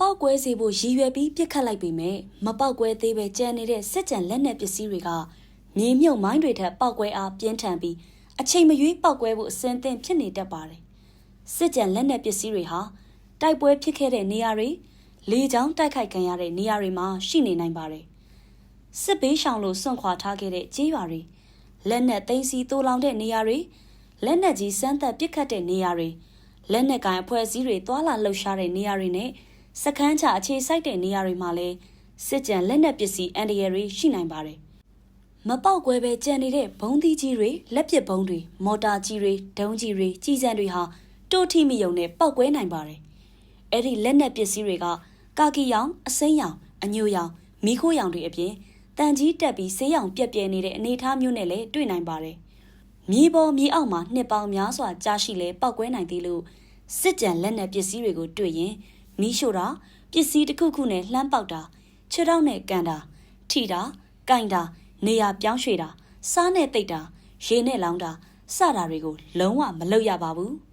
ပေါက်ကွဲစေဖို့ရည်ရွယ်ပြီးပြစ်ခတ်လိုက်ပေမဲ့မပေါက်ကွဲသေးပဲကြံနေတဲ့စစ်ကြံလက်နက်ပစ္စည်းတွေကမြေမြုပ်မိုင်းတွေထက်ပေါက်ကွဲအားပြင်းထန်ပြီးအချိန်မရွေးပေါက်ကွဲဖို့အစင်းသင့်ဖြစ်နေတတ်ပါတယ်။စစ်ကြံလက်နက်ပစ္စည်းတွေဟာတိုက်ပွဲဖြစ်ခဲ့တဲ့နေရာတွေလေကြောင်းတိုက်ခိုက်ခံရတဲ့နေရာတွေမှာရှိနေနိုင်ပါတယ်။စစ်ဘေးရှောင်လို့စွန့်ခွာထားခဲ့တဲ့ကြေးရွာတွေလက်နက်သိမ်းဆည်းတိုးလောင်တဲ့နေရာတွေလက်နက်ကြီးစမ်းသပ်ပစ်ခတ်တဲ့နေရာတွေလက်နက်ကိုင်အဖွဲ့အစည်းတွေတွာလာလှုပ်ရှားတဲ့နေရာတွေနဲ့စခန်းချအခြေစိုက်တဲ့နေရာတွေမှာလည်းစစ်ကြံလက်နက်ပစ္စည်းအန္တရာယ်တွေရှိနိုင်ပါတယ်။မပေါက်ကွဲပဲကြံနေတဲ့ဘုံသီးကြီးတွေလက်ပစ်ဘုံတွေမော်တာကြီးတွေဒုံးကြီးတွေကြီးစံတွေဟာတိုးထိမိယုံနဲ့ပေါက်ကွဲနိုင်ပါတယ်။အဲ့ဒီလက်နက်ပစ္စည်းတွေကကာကီရောင်အစိမ်းရောင်အညိုရောင်မီးခိုးရောင်တွေအပြင်တန်ကြီးတက်ပြီးဆေးရောင်ပြက်ပြဲနေတဲ့အနေအထားမျိုးနဲ့လည်းတွေ့နိုင်ပါတယ်။မြေပေါ်မြေအောက်မှာနှစ်ပေါင်းများစွာကြာရှိလဲပေါက်ကွဲနိုင်သေးလို့စစ်ကြံလက်နက်ပစ္စည်းတွေကိုတွေ့ရင်မီးရှို့တာပစ္စည်းတစ်ခုခုနဲ့လှမ်းပေါက်တာခြေထောက်နဲ့ကန်တာထိတာကင်တာနေရာပြောင်းရွှေ့တာစားနဲ့တိတ်တာရေနဲ့လောင်းတာစတာတွေကိုလုံးဝမလုပ်ရပါဘူး။